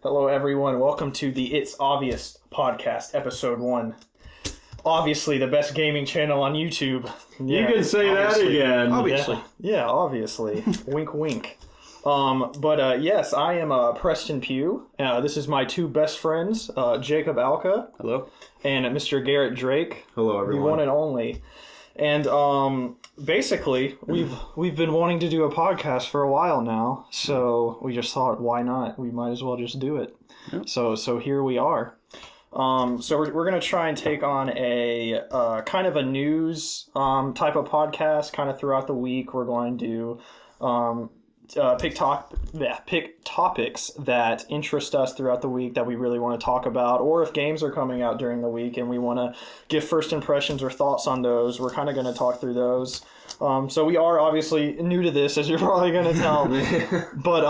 Hello, everyone. Welcome to the It's Obvious podcast, episode 1. Obviously, the best gaming channel on YouTube. You can say that again. Obviously. Yeah, obviously. Wink, wink. Yes, I am Preston Pugh. This is my two best friends, Jacob Alka. Hello. And Mr. Garrett Drake. Hello, everyone. The one and only. And basically, we've been wanting to do a podcast for a while now, so we just thought, why not? We might as well just do it. Yep. So here we are. So we're going to try and take on a kind of a news type of podcast kind of throughout the week. We're going to pick topics that interest us throughout the week that we really want to talk about, or if games are coming out during the week and we want to give first impressions or thoughts on those, we're kind of going to talk through those. So we are obviously new to this, as you're probably going to tell, but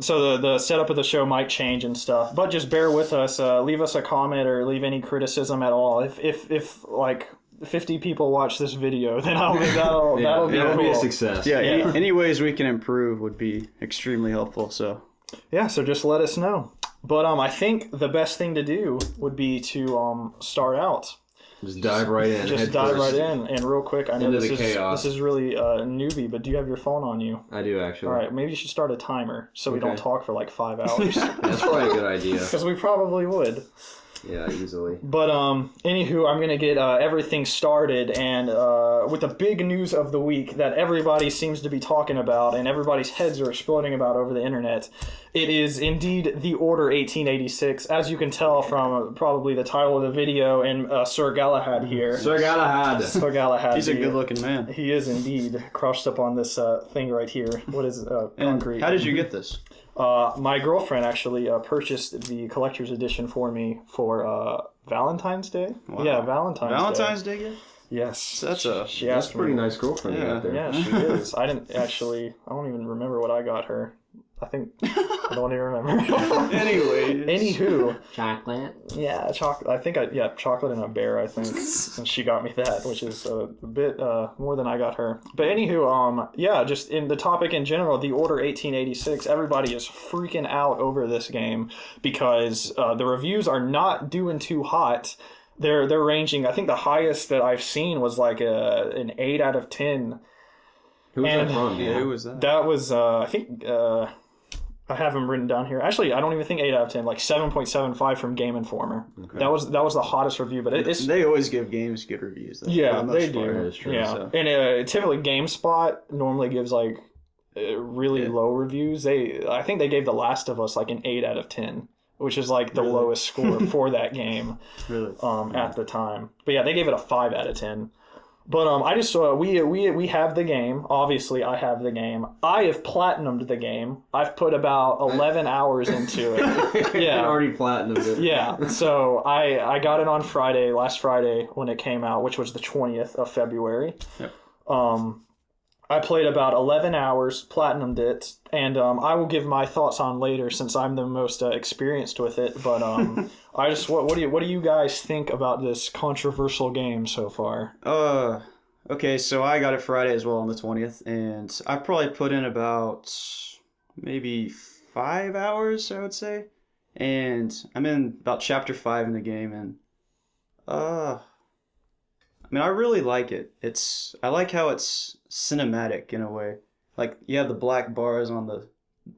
so the setup of the show might change and stuff, but just bear with us. Leave us a comment or leave any criticism at all. If like 50 people watch this video, then that'll be a success. Yeah. Any ways we can improve would be extremely helpful. So just let us know. But I think the best thing to do would be to start out. Just dive right in. And real quick, I know this is really newbie, but do you have your phone on you? I do, actually. All right, maybe you should start a timer so we don't talk for like 5 hours. That's probably a good idea. Because we probably would. Yeah, easily. But anywho, I'm gonna get everything started, and with the big news of the week that everybody seems to be talking about, and everybody's heads are exploding about over the internet. It is indeed the Order 1886, as you can tell from probably the title of the video and Sir Galahad here. Sir Galahad. He's a good-looking man. He is indeed, crouched up on this thing right here. What is concrete? How did you get this? My girlfriend actually purchased the collector's edition for me for Valentine's Day. Wow. Yeah, Valentine's Day gift? Yes. That's a pretty nice girlfriend you got there. Yeah, she is. I don't even remember what I got her. I don't even remember. Anyway. Anywho. Chocolate? Yeah, chocolate. I think chocolate and a bear, I think. And she got me that, which is a bit more than I got her. But anywho, just in the topic in general, the Order 1886, everybody is freaking out over this game because the reviews are not doing too hot. They're ranging, I think the highest that I've seen was like an 8 out of 10. Who was that from? Yeah, who was that? That was, I think, I have them written down here. Actually, I don't even think 8 out of 10, like 7.75 from Game Informer. Okay. That was the hottest review, but they always give games good reviews. Though. Yeah, they do. That is true. Yeah, so. And typically GameSpot normally gives like really low reviews. I think they gave The Last of Us like an 8 out of 10, which is like the lowest score for that game at the time. But yeah, they gave it a 5 out of 10. But I just we have the game. Obviously, I have the game. I have platinumed the game. I've put about 11 hours into it. Yeah, already platinumed it. Yeah, so I got it on last Friday when it came out, which was the 20th of February. Yep. I played about 11 hours, platinumed it, and I will give my thoughts on later since I'm the most experienced with it. But what do you guys think about this controversial game so far? Okay, so I got it Friday as well on the 20th, and I probably put in about maybe 5 hours, I would say, and I'm in about chapter 5 in the game, and I really like it. I like how it's cinematic in a way. Like, you have the black bars on the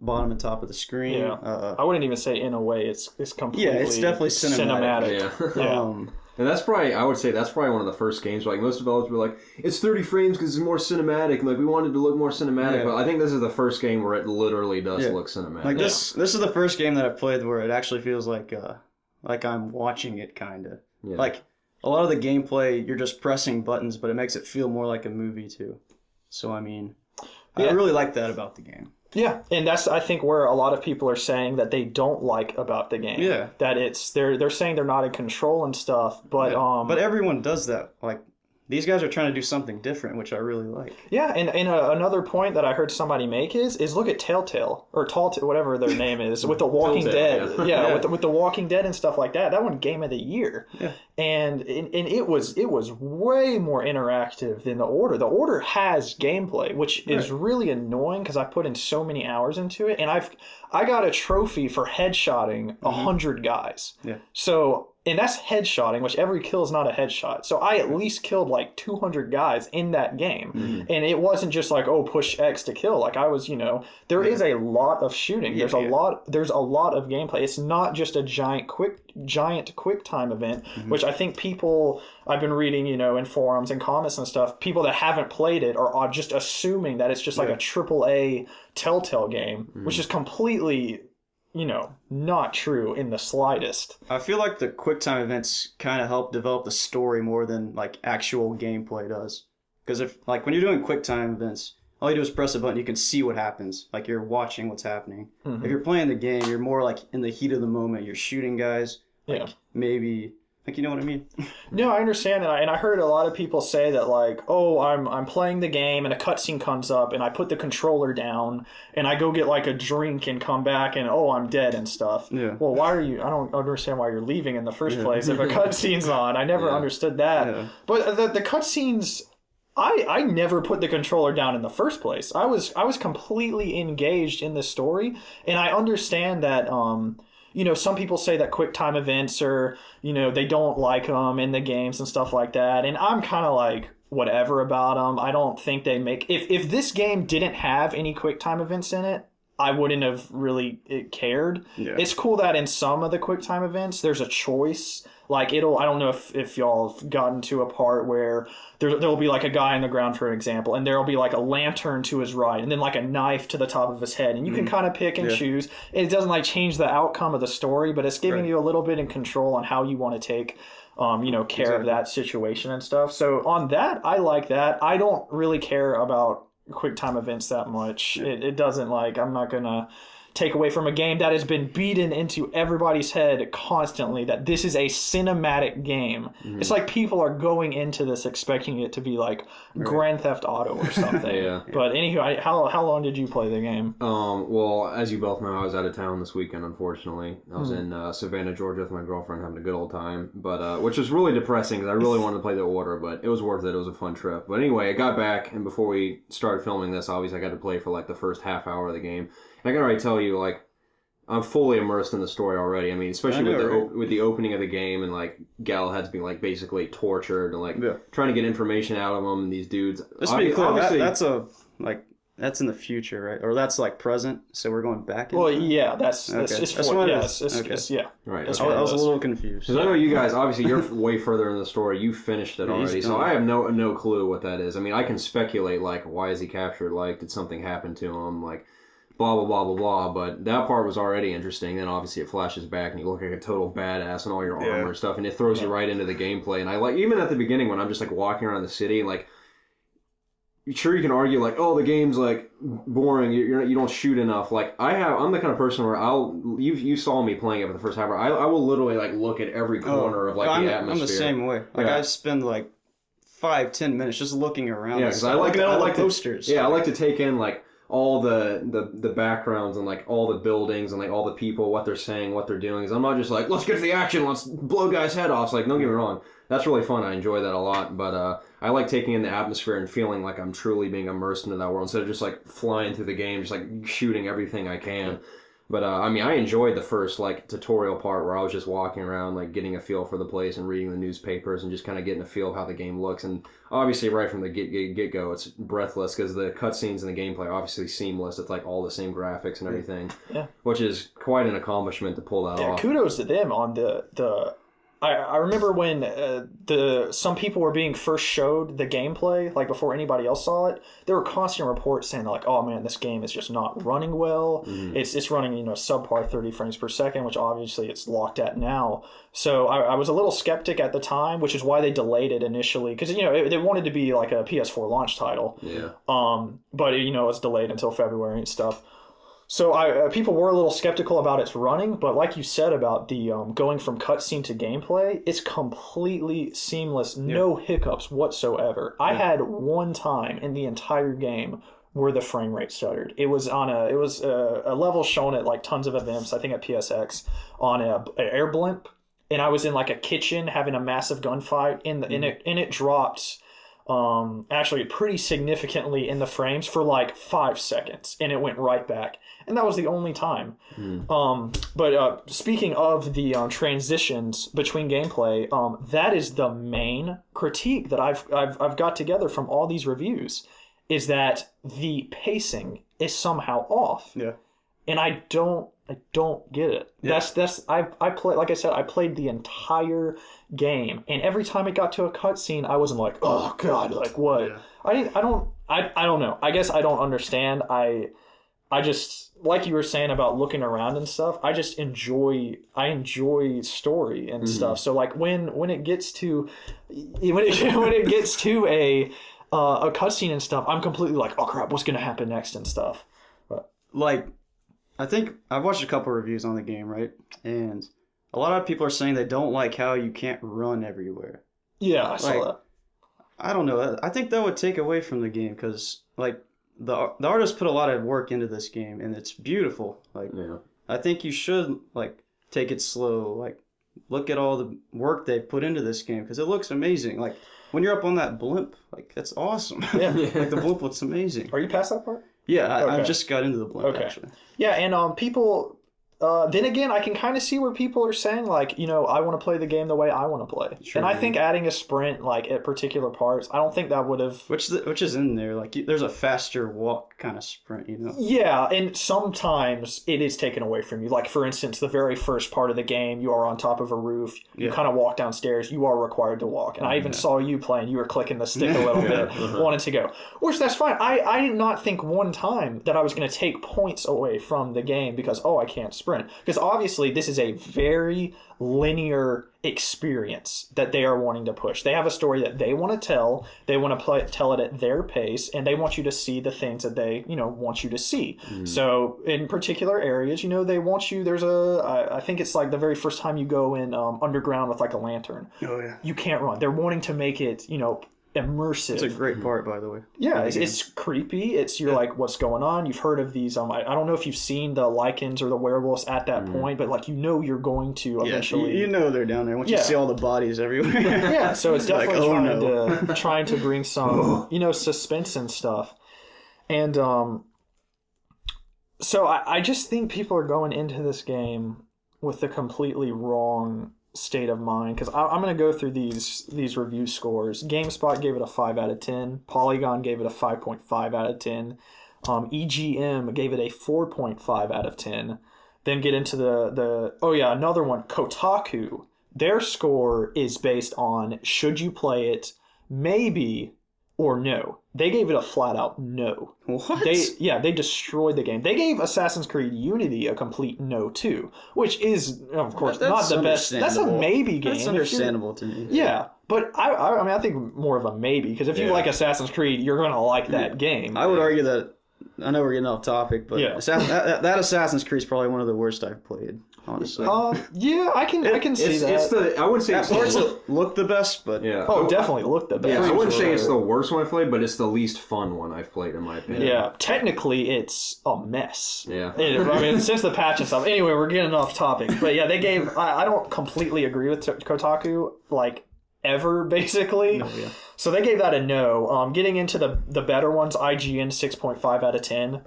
bottom and top of the screen. Yeah. I wouldn't even say in a way. It's completely it's definitely cinematic. Yeah. And I would say that's probably one of the first games. Like, most developers were like, it's 30 frames because it's more cinematic. Like, we wanted to look more cinematic. Yeah. But I think this is the first game where it literally does look cinematic. Like, this is the first game that I've played where it actually feels like I'm watching it, kind of. Yeah. Like, a lot of the gameplay, you're just pressing buttons, but it makes it feel more like a movie, too. So, I really like that about the game. Yeah, and that's, I think, where a lot of people are saying that they don't like about the game. Yeah. That they're saying they're not in control and stuff, but... But everyone does that. Like, these guys are trying to do something different, which I really like. Yeah, and another point that I heard somebody make is look at Telltale or whatever their name is with The Walking Dead. Yeah. With the Walking Dead and stuff like that. That won Game of the Year. Yeah. And it was way more interactive than The Order. The Order has gameplay, which is really annoying because I've put in so many hours into it, and I got a trophy for headshotting 100 guys. Yeah. So. And that's headshotting, which every kill is not a headshot. So I at least killed like 200 guys in that game. And it wasn't just like, oh, push X to kill. Like I was, there is a lot of shooting. There's a lot of gameplay. It's not just a giant quick time event, which I think people I've been reading, in forums and comments and stuff, people that haven't played it are just assuming that it's just like a AAA Telltale game, which is completely not true in the slightest. I feel like the QuickTime events kind of help develop the story more than like actual gameplay does. Because if like when you're doing QuickTime events, all you do is press a button, you can see what happens. Like you're watching what's happening. If you're playing the game, you're more like in the heat of the moment. You're shooting guys. Maybe. Like, you know what I mean? No, I understand that. And I heard a lot of people say that, like, oh, I'm playing the game and a cutscene comes up and I put the controller down and I go get, like, a drink and come back and, oh, I'm dead and stuff. Yeah. Well, I don't understand why you're leaving in the first place if a cutscene's on. I never understood that. Yeah. But the cutscenes... I never put the controller down in the first place. I was completely engaged in the story, and I understand that... some people say that QuickTime events are, they don't like them in the games and stuff like that. And I'm kind of like, whatever about them. I don't think they make... If this game didn't have any QuickTime events in it, I wouldn't have really cared. Yeah. It's cool that in some of the QuickTime events, there's a choice. Like, I don't know if y'all have gotten to a part where there'll be like a guy on the ground, for example, and there'll be like a lantern to his right and then like a knife to the top of his head. And you can kind of pick and choose. It doesn't like change the outcome of the story, but it's giving you a little bit in control on how you want to take, care of that situation and stuff. So on that, I like that. I don't really care about QuickTime events that much. It doesn't I'm not going to take away from a game that has been beaten into everybody's head constantly that this is a cinematic game. It's like people are going into this expecting it to be like Grand Theft Auto or something. But anywho, how long did you play the game? Well, as you both know, I was out of town this weekend, unfortunately. I was in Savannah, Georgia with my girlfriend having a good old time, but which was really depressing because I really wanted to play The Order, but it was worth it. It was a fun trip. But anyway, I got back, and before we started filming this, obviously I got to play for like the first half hour of the game. I can already tell you, I'm fully immersed in the story already. I mean, especially with the opening of the game and, Galahad's being, basically tortured and, trying to get information out of them, these dudes. Let's be clear, that's in the future, right? Or that's, present, so we're going back in time? Yeah, that's Right. I was a little confused. Because I know you guys, obviously, you're way further in the story. You finished it already, so I have no clue what that is. I mean, I can speculate, why is he captured? Did something happen to him? Blah, blah, blah, blah, blah, but that part was already interesting. Then obviously it flashes back and you look like a total badass and all your armor and stuff, and it throws you right into the gameplay. And I even at the beginning when I'm just walking around the city, sure you can argue oh, the game's boring, you don't shoot enough. I'm the kind of person where you saw me playing it for the first half hour. I will literally look at every corner of the atmosphere. I'm the same way. I spend 5-10 minutes just looking around. Yeah, because I like the posters. I like to take in all the backgrounds and all the buildings and all the people, what they're saying, what they're doing. I'm not just let's get to the action, let's blow guys' head off. Don't get me wrong, that's really fun. I enjoy that a lot, but I like taking in the atmosphere and feeling like I'm truly being immersed into that world instead of just flying through the game, just shooting everything I can. But I enjoyed the first tutorial part where I was just walking around getting a feel for the place and reading the newspapers and just kind of getting a feel of how the game looks. And obviously right from the get-go it's breathless because the cutscenes and the gameplay are obviously seamless. It's all the same graphics and everything, which is quite an accomplishment to pull that off. Kudos to them on the I remember when some people were being first showed the gameplay, before anybody else saw it, there were constant reports saying oh man, this game is just not running well. It's running subpar 30 frames per second, which obviously it's locked at now. So I was a little skeptic at the time, which is why they delayed it initially, because they wanted to be a PS4 launch title. Yeah. But it's delayed until February and stuff. So people were a little skeptical about its running, but like you said about the going from cutscene to gameplay, it's completely seamless, no hiccups whatsoever. I had one time in the entire game where the frame rate stuttered. It was on a level shown at like tons of events, I think at PSX, on an air blimp, and I was in like a kitchen having a massive gunfight, and it dropped. Actually pretty significantly in the frames for like 5 seconds, and it went right back, and that was the only time. But speaking of the transitions between gameplay, that is the main critique that I've got together from all these reviews, is that the pacing is somehow off. Yeah. And I don't get it. Yeah. I play, like I said, I played the entire game, and every time it got to a cutscene, I wasn't like, oh god, like what? Yeah. I don't know. I guess I don't understand. I just, like you were saying about looking around and stuff, I just enjoy story and stuff. So like when it gets to a cutscene and stuff, I'm completely like, oh crap, what's gonna happen next and stuff. But like, I think I've watched a couple reviews on the game, right? And a lot of people are saying they don't like how you can't run everywhere. Yeah, I saw that. I don't know. I think that would take away from the game, because like the artist put a lot of work into this game, and it's beautiful. Like, I think you should like take it slow. Like, look at all the work they put into this game, because it looks amazing. Like when you're up on that blimp, like that's awesome. Yeah, like the blimp looks amazing. Are you past that part? Yeah, I just got into the blimp, actually. Yeah, and people... then again, I can kind of see where people are saying, like, I want to play the game the way I want to play. Sure, and I think adding a sprint, like, at particular parts, I don't think that would have... Which is in there. Like, there's a faster walk kind of sprint, Yeah, and sometimes it is taken away from you. Like, for instance, the very first part of the game, you are on top of a roof. You kind of walk downstairs. You are required to walk. And I even saw you playing. You were clicking the stick a little bit, wanted to go. Which, that's fine. I did not think one time that I was going to take points away from the game because, I can't sprint. Because obviously this is a very linear experience that they are wanting to push. They have a story that they want to tell. They want to tell it at their pace, and they want you to see the things that they, want you to see. So in particular areas, they want you, I think it's like the very first time you go in underground with like a lantern. Oh yeah. You can't run. They're wanting to make it, immersive. It's a great part, by the way. Yeah, it's creepy. You're like, what's going on? You've heard of these. I don't know if you've seen the lichens or the werewolves at that point, but like you're going to eventually. You know they're down there once you see all the bodies everywhere. Yeah, so it's definitely trying to bring some suspense and stuff, and so I just think people are going into this game with the completely wrong state of mind, because I'm going to go through these review scores. GameSpot gave it a 5 out of 10. Polygon gave it a 5.5 out of 10. EGM gave it a 4.5 out of 10. Then get into another one, Kotaku. Their score is based on should you play it, maybe, or no. They gave it a flat out no. What? They destroyed the game. They gave Assassin's Creed Unity a complete no too, which is of course not the best. That's a maybe game. That's understandable to me. Yeah, but I think more of a maybe, because if you like Assassin's Creed, you're going to like that game. I would argue that. I know we're getting off topic, but that Assassin's Creed is probably one of the worst I've played, honestly. I can see that. I wouldn't say it looked the best, but definitely looked the best. Yeah, I wouldn't say it's the worst one I've played, but it's the least fun one I've played, in my opinion. Yeah, technically it's a mess. Yeah, since the patch and stuff. Anyway, we're getting off topic, but yeah, they gave. I don't completely agree with Kotaku, like, ever, basically. No, yeah. So they gave that a no. Getting into the better ones, IGN 6.5 out of 10,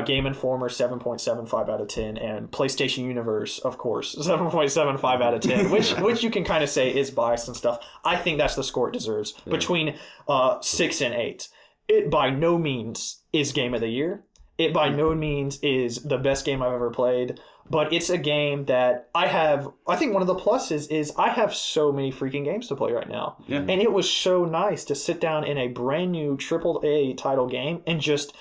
Game Informer 7.75 out of 10, and PlayStation Universe, of course, 7.75 out of 10, which you can kind of say is biased and stuff. I think that's the score it deserves, between 6 and 8. It by no means is Game of the Year. It by no means is the best game I've ever played. But it's a game that I think one of the pluses is I have so many freaking games to play right now. Yeah. And it was so nice to sit down in a brand new AAA title game and just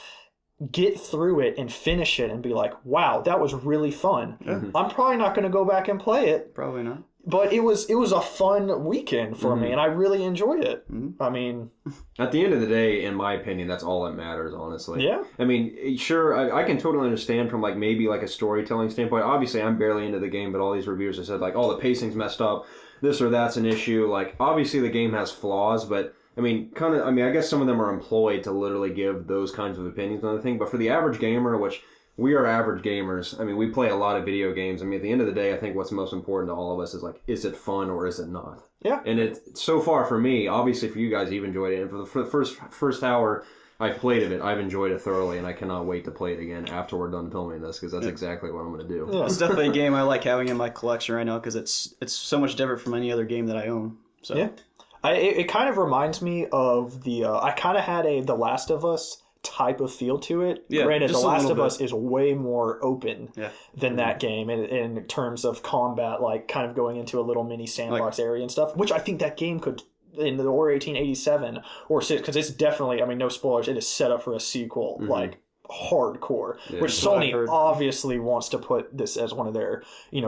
get through it and finish it and be like, wow, that was really fun. Mm-hmm. I'm probably not going to go back and play it. Probably not. But it was a fun weekend for me, and I really enjoyed it. I mean, at the end of the day, in my opinion, that's all that matters, honestly. Yeah. I mean, sure, I can totally understand from like maybe like a storytelling standpoint. Obviously, I'm barely into the game, but all these reviewers have said like, oh, the pacing's messed up, this or that's an issue. Like, obviously, the game has flaws, but I mean, I guess some of them are employed to literally give those kinds of opinions on the thing. But for the average gamer, which we are average gamers. I mean, we play a lot of video games. I mean, at the end of the day, I think what's most important to all of us is like, is it fun or is it not? Yeah. And it's so far for me, obviously for you guys, you've enjoyed it. And for the first hour I've played of it, I've enjoyed it thoroughly, and I cannot wait to play it again after we're done filming this, because that's exactly what I'm going to do. Yeah. It's definitely a game I like having in my collection right now because it's so much different from any other game that I own. So Yeah. It kind of reminds me of the I kind of had The Last of Us type of feel to it. Yeah, Granted, The just a Last little of Us is way more open than that game in terms of combat, like kind of going into a little mini sandbox area and stuff, which I think that game could, in the War 1887 or 6, because it's definitely, I mean, no spoilers, it is set up for a sequel, like hardcore, which Sony obviously wants to put this as one of their,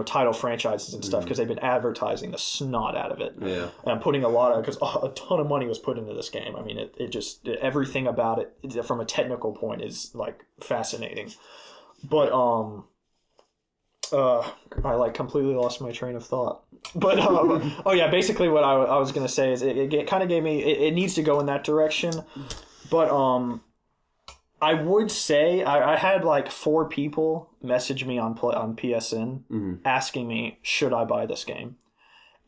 title franchises and stuff, because they've been advertising the snot out of it. Yeah. And putting because a ton of money was put into this game. I mean, it just, everything about it from a technical point is like fascinating. But I like completely lost my train of thought. But basically what I was gonna say is it kind of gave me, it needs to go in that direction. But I would say I had like 4 people message me on PSN asking me, should I buy this game?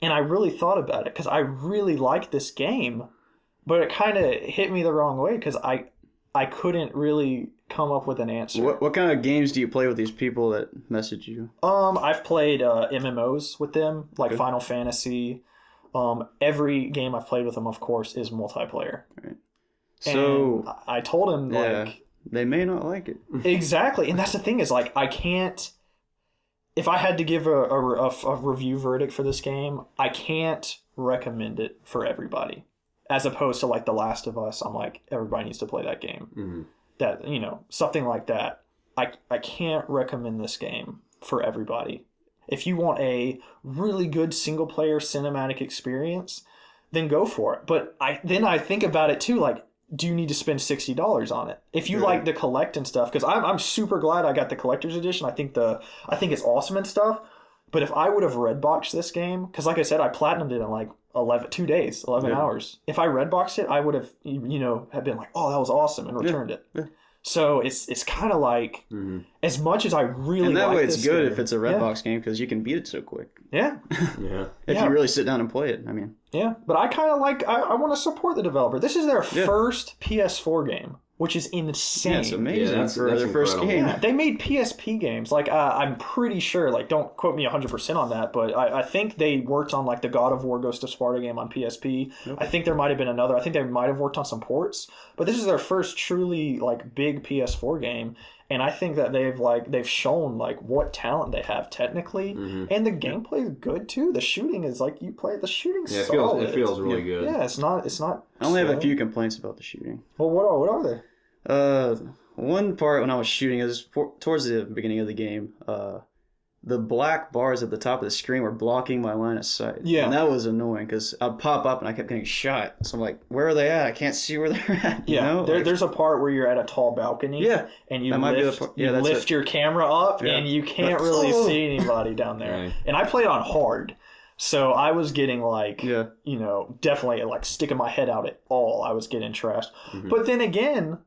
And I really thought about it because I really like this game, but it kind of hit me the wrong way because I couldn't really come up with an answer. What kind of games do you play with these people that message you? I've played MMOs with them, like Final Fantasy. Every game I've played with them, of course, is multiplayer. Right. So and I told him they may not like it. Exactly, and that's the thing is like I can't. If I had to give a review verdict for this game, I can't recommend it for everybody. As opposed to like The Last of Us, I'm like, everybody needs to play that game. Mm-hmm. That, something like that. I can't recommend this game for everybody. If you want a really good single player cinematic experience, then go for it. But I think about it too, like, do you need to spend $60 on it? If you like to collect and stuff, because I'm super glad I got the collector's edition. I think it's awesome and stuff. But if I would have Redboxed this game, because like I said, I platinumed it in like 2 days, 11 hours. If I Redboxed it, I would have, have been like, oh, that was awesome, and returned it. Yeah. So it's kind of like, as much as I really like this game. And that way it's good if it's a Redbox game, because you can beat it so quick. Yeah. If you really sit down and play it, I mean. Yeah, but I kind of like, I want to support the developer. This is their first PS4 game, which is insane. Yeah, it's amazing for their first game. Yeah, they made PSP games. Like, I'm pretty sure, like, don't quote me 100% on that, but I think they worked on, like, the God of War Ghost of Sparta game on PSP. Yep. I think there might have been another. I think they might have worked on some ports, but this is their first truly, like, big PS4 game. And I think that they've shown like what talent they have technically, and the gameplay is good too. The shooting is like the shooting's solid. It feels really good. Yeah, it's not. I only have a few complaints about the shooting. Well, what are they? One part when I was shooting is towards the beginning of the game. The black bars at the top of the screen were blocking my line of sight. Yeah. And that was annoying because I'd pop up and I kept getting shot. So I'm like, where are they at? I can't see where they're at. Yeah. There's a part where you're at a tall balcony. Yeah. And you lift your camera up and you can't really see anybody down there. Right. And I played on hard. So I was getting definitely like sticking my head out at all. I was getting trashed. Mm-hmm. But then again,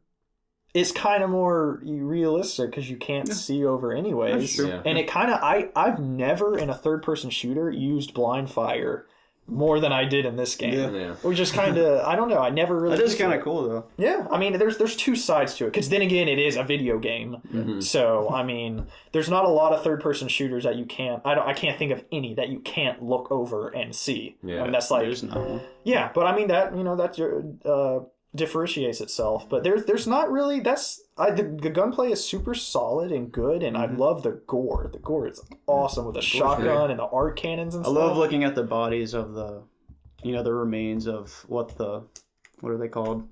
it's kind of more realistic because you can't see over anyways. That's true. Yeah. And it kind of, I've never in a third-person shooter used blind fire more than I did in this game. Yeah. Which is kind of, I don't know, I never really... That is kind of cool, though. Yeah, I mean, there's two sides to it. Because then again, it is a video game. Mm-hmm. So, I mean, there's not a lot of third-person shooters that you can't... I can't think of any that you can't look over and see. Yeah. I mean, that's like... There's not one. Yeah, but I mean, that's your... differentiates itself, but there's not really. The gunplay is super solid and good, and I love the gore. The gore is awesome with the shotgun and the arc cannons and stuff. I love looking at the bodies of the remains of what are they called?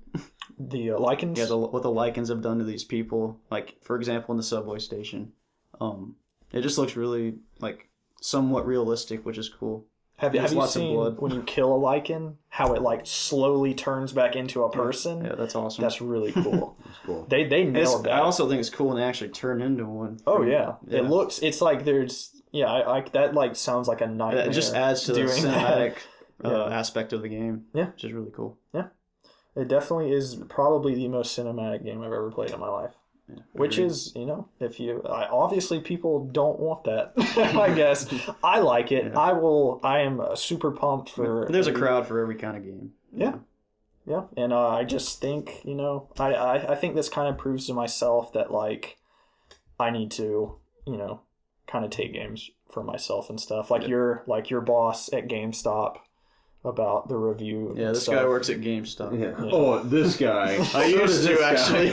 The Lycans. Yeah, what the Lycans have done to these people. Like, for example, in the subway station, it just looks really like somewhat realistic, which is cool. Have There's you lots of seen blood. when you kill a lichen, how it like slowly turns back into a person? Yeah, that's awesome. That's really cool. It's cool. They nailed that. I also think it's cool when they actually turn into one. Oh yeah. It's like there's I that like sounds like a nightmare. It just adds to the doing cinematic that. aspect of the game. Yeah. Which is really cool. It definitely is probably the most cinematic game I've ever played in my life. Yeah, Which agreed. is, obviously people don't want that. I guess I like it. Yeah. I am super pumped for. There's a crowd for every kind of game. Yeah, and I just think I think this kind of proves to myself that like I need to kind of take games for myself and stuff. Like your boss at GameStop about the review. Yeah, this stuff. guy works at GameStop. Yeah. Oh, this guy. I used to actually.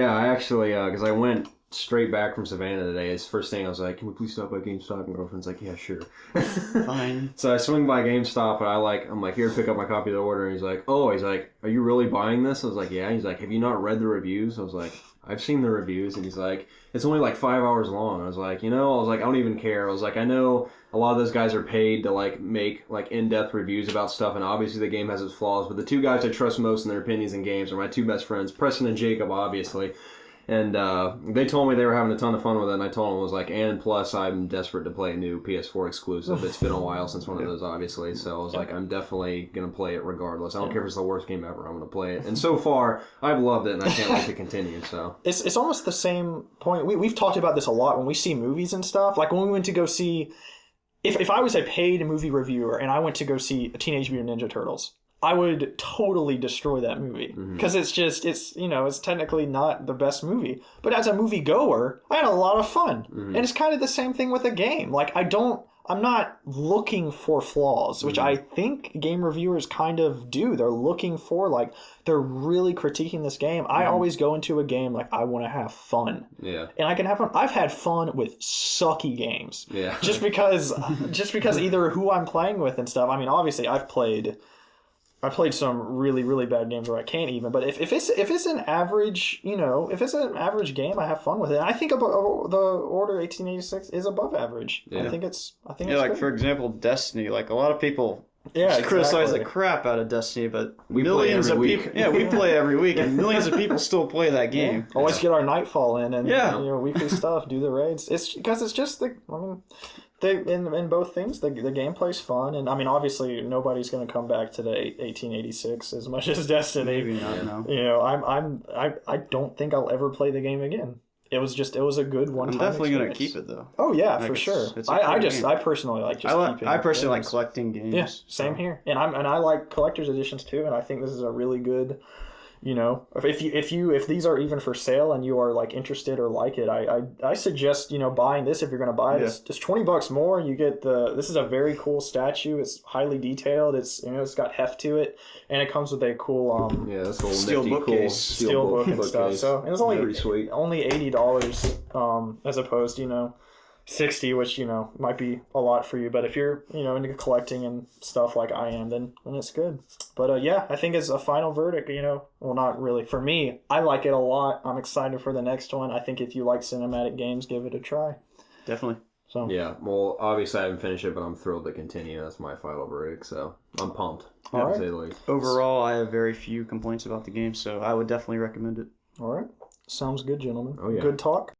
I actually, because I went straight back from Savannah today. His first thing I was like, "Can we please stop by GameStop?" And girlfriend's like, "Yeah, sure." Fine. So I swing by GameStop and I'm like, "Here, pick up my copy of the order." And he's like, "Are you really buying this?" I was like, "Yeah." He's like, "Have you not read the reviews?" I was like, "I've seen the reviews." And he's like, "It's only like 5 hours long." I was like, I don't even care. I was like, I know a lot of those guys are paid to like make like in-depth reviews about stuff, and obviously the game has its flaws, but the two guys I trust most in their opinions in games are my two best friends, Preston and Jacob, obviously. And they told me they were having a ton of fun with it, and I told them, I was like, and plus I'm desperate to play a new PS4 exclusive. It's been a while since one of those, obviously, so I was like, I'm definitely going to play it regardless. I don't care if it's the worst game ever, I'm going to play it. And so far, I've loved it, and I can't wait to continue, so. It's almost the same point. We've talked about this a lot when we see movies and stuff. Like when we went to go see... If I was a paid movie reviewer and I went to go see Teenage Mutant Ninja Turtles, I would totally destroy that movie because it's technically not the best movie, but as a movie goer, I had a lot of fun. And it's kind of the same thing with a game. Like I'm not looking for flaws, which I think game reviewers kind of do. They're looking for they're really critiquing this game. I always go into a game like I want to have fun. Yeah. And I can have fun. I've had fun with sucky games. Yeah. Just because either who I'm playing with and stuff. I mean, obviously I've played some really, really bad games where I can't even. But if it's an average, if it's an average game, I have fun with it. And I think the Order 1886 is above average. Yeah. I think it's like good. for example, Destiny. Like a lot of people Yeah, criticize exactly. the crap out of Destiny, but We play millions every of week. people. Yeah, we play every week, and millions of people still play that game. Always get our Nightfall in and Yeah. weekly stuff, do the raids. It's because it's just in both things the gameplay's fun, and I mean obviously nobody's going to come back to the 1886 as much as Destiny. Maybe not. No. I don't think I'll ever play the game again. It was a good one. I'm definitely gonna keep it though. Oh yeah, Like, for sure. it's a I cool game. I personally like keeping. I personally like games. collecting games. Yeah, same here. And I like collector's editions too, and I think this is a really good, if these are even for sale and you are like interested or like it, I suggest, buying this if you're going to buy it. It's just $20 more. You get this is a very cool statue. It's highly detailed. It's got heft to it, and it comes with a cool this little Steel nifty, bookcase. cool steel book and stuff. bookcase. So, and it's Very sweet. only $80 as opposed to, 60, which might be a lot for you, but if you're into collecting and stuff like I am, then it's good. But I think as a final verdict, well, not really for me. I like it a lot. I'm excited for the next one. I think if you like cinematic games, give it a try. Definitely. So Yeah, well, obviously I haven't finished it, but I'm thrilled to continue. That's my final verdict, so I'm pumped. All right. To say the least. Overall, I have very few complaints about the game, so I would definitely recommend it. all right, sounds good, gentlemen. Oh, yeah. Good talk.